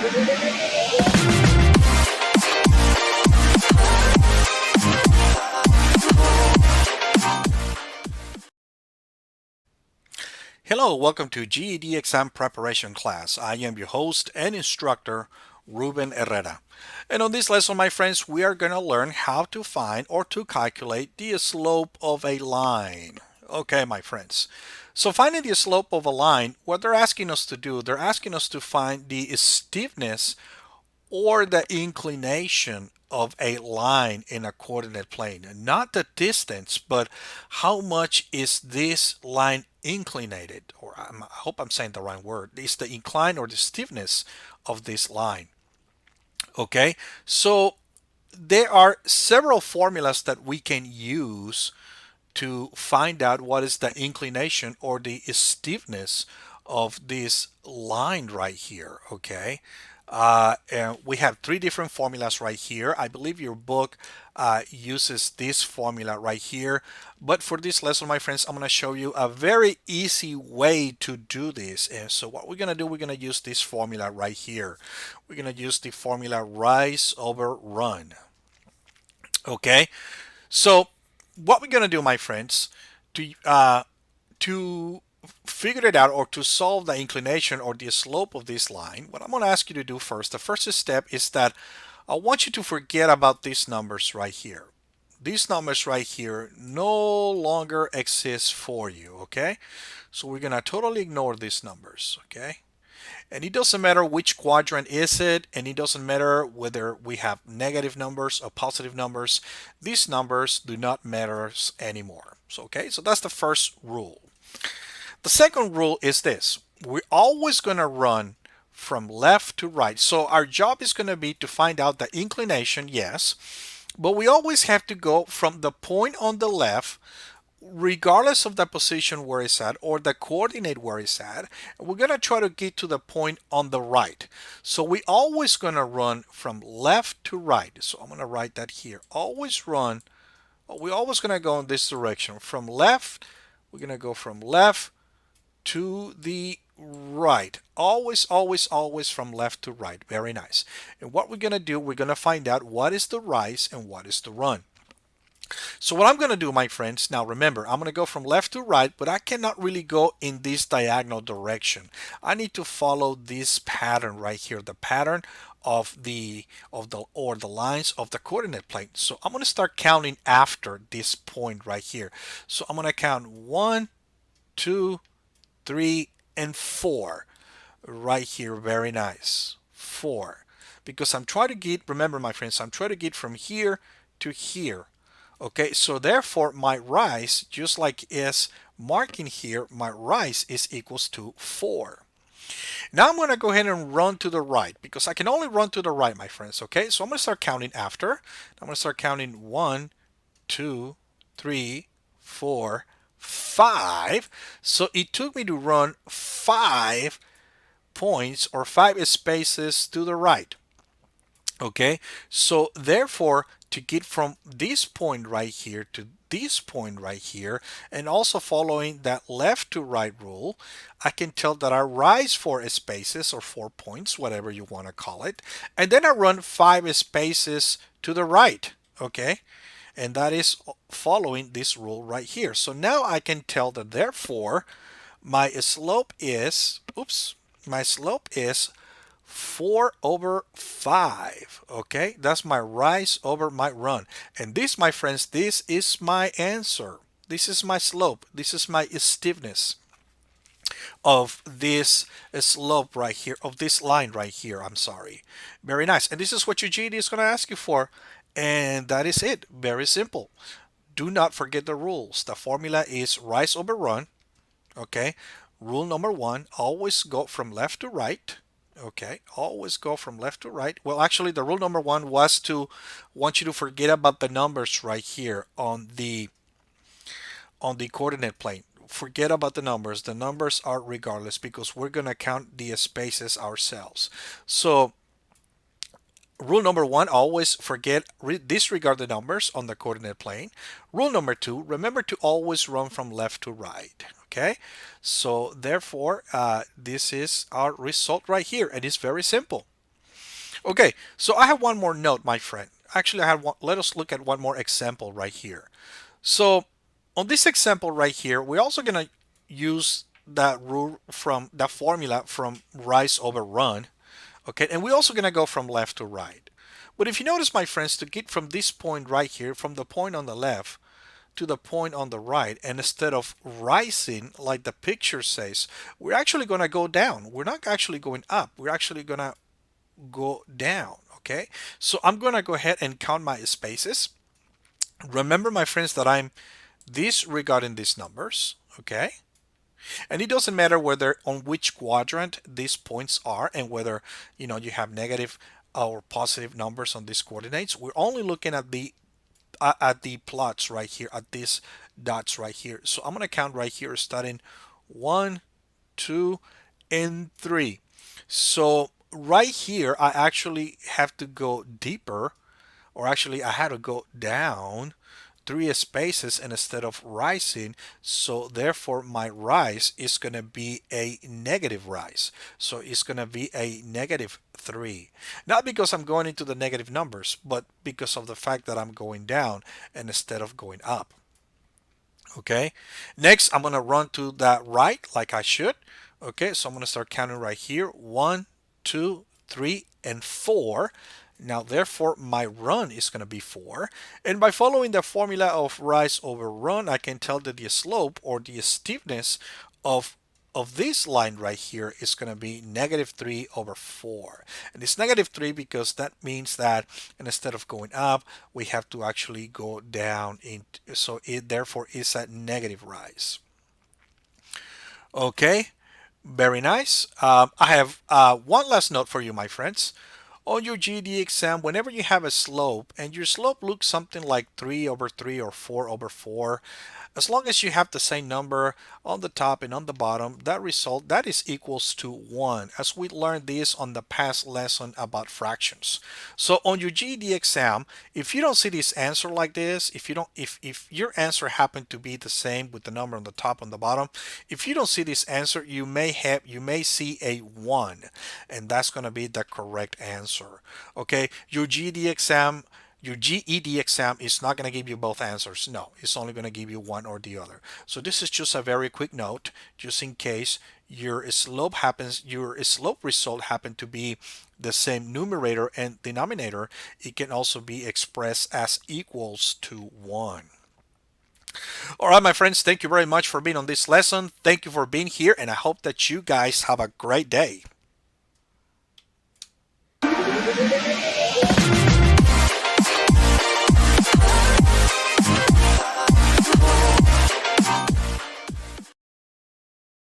Hello, welcome to GED exam preparation class. I am your host and instructor, Ruben Herrera. And on this lesson, my friends, we are going to learn how to find or to calculate the slope of a line. Okay, my friends. So finding the slope of a line, what they're asking us to do, they're asking us to find the stiffness or the inclination of a line in a coordinate plane. Not the distance, but how much is this line inclinated, or I hope I'm saying the right word. It's the incline or the stiffness of this line. Okay, so there are several formulas that we can use to find out what is the inclination or the stiffness of this line right here. Okay, and we have three different formulas right here. I believe your book uses this formula right here, but for this lesson, my friends, I'm going to show you a very easy way to do this. And so what we're going to do, we're going to use this formula right here. We're going to use the formula rise over run. Okay, so what we're going to do, my friends, to figure it out or to solve the inclination or the slope of this line, what I'm going to ask you to do first, the first step is that I want you to forget about these numbers right here. These numbers right here no longer exist for you, okay? So we're going to totally ignore these numbers, okay? And it doesn't matter which quadrant is it, and it doesn't matter whether we have negative numbers or positive numbers. These numbers do not matter anymore. So, okay, so that's the first rule. The second rule is this. We're always going to run from left to right. So our job is going to be to find out the inclination, yes, but we always have to go from the point on the left regardless of the position where it's at or the coordinate where it's at. We're going to try to get to the point on the right. So we always going to run from left to right. So I'm going to write that here. Always run. We're always going to go in this direction. From left, we're going to go from left to the right. Always, always, always from left to right. Very nice. And what we're going to do, we're going to find out what is the rise and what is the run. So what I'm going to do, my friends, now remember, I'm going to go from left to right, but I cannot really go in this diagonal direction. I need to follow this pattern right here, the pattern of the lines of the coordinate plane. So I'm going to start counting after this point right here. So I'm going to count 1, 2, 3, and 4 right here. Very nice. 4. Because I'm trying to get, remember my friends, I'm trying to get from here to here. Okay, so therefore my rise, just like is marking here, my rise is equals to 4. Now I'm going to go ahead and run to the right because I can only run to the right, my friends. Okay, so I'm going to start counting after. I'm going to start counting 1, 2, 3, 4, 5. So it took me to run 5 points or 5 spaces to the right. Okay, so therefore to get from this point right here to this point right here and also following that left to right rule, I can tell that I rise 4 spaces or 4 points, whatever you want to call it, and then I run 5 spaces to the right. Okay, and that is following this rule right here. So now I can tell that therefore my slope is, my slope is 4 over 5. Okay, that's my rise over my run. And this, my friends, this is my answer. This is my slope. This is my stiffness of this slope right here, of this line right here. I'm sorry. Very nice. And this is what your GED is going to ask you for. And that is it. Very simple. Do not forget the rules. The formula is rise over run. Okay. Rule number 1, always go from left to right. Okay, always go from left to right. Well, actually, the rule number 1 was to want you to forget about the numbers right here on the coordinate plane. Forget about the numbers. The numbers are regardless because we're going to count the spaces ourselves. So rule number 1, always disregard the numbers on the coordinate plane. Rule number 2, remember to always run from left to right. Okay, so therefore this is our result right here, and it's very simple. Okay, so I have one more note, my friend. Actually, I have one. Let us look at one more example right here. So on this example right here, we're also gonna use that rule from that formula from rise over run. Okay, and we're also gonna go from left to right. But if you notice, my friends, to get from this point right here, from the point on the left to the point on the right, and instead of rising like the picture says, we're actually gonna go down. We're not actually going up. We're actually gonna go down. Okay, so I'm gonna go ahead and count my spaces. Remember, my friends, that I'm disregarding these numbers. Okay, and it doesn't matter whether on which quadrant these points are and whether you have negative or positive numbers on these coordinates. We're only looking at the plots right here, at these dots right here. So I'm gonna count right here, starting 1, 2, and 3. So right here, I actually have to go deeper, or actually I had to go down 3 spaces and instead of rising. So therefore my rise is going to be a negative rise. So it's going to be a -3. Not because I'm going into the negative numbers, but because of the fact that I'm going down and instead of going up. Okay, next I'm going to run to that right like I should. Okay, so I'm going to start counting right here: 1, 2, 3, and 4. Now therefore my run is going to be 4, and by following the formula of rise over run, I can tell that the slope or the steepness of this line right here is going to be -3 over 4. And it's -3 because that means that instead of going up, we have to actually go down. So it therefore is a negative rise. Okay, very nice. I have one last note for you, my friends. On your GED exam, whenever you have a slope and your slope looks something like 3 over 3 or 4 over 4, as long as you have the same number on the top and on the bottom, that result that is equals to 1, as we learned this on the past lesson about fractions. So on your GED exam, if you don't see this answer like this, if your answer happened to be the same with the number on the top and the bottom, if you don't see this answer, you may see a 1, and that's going to be the correct answer. Okay, your GED exam is not going to give you both answers. No, it's only going to give you one or the other. So this is just a very quick note, just in case your slope result happen to be the same numerator and denominator. It can also be expressed as equals to 1. All right, my friends, thank you very much for being on this lesson. Thank you for being here, and I hope that you guys have a great day.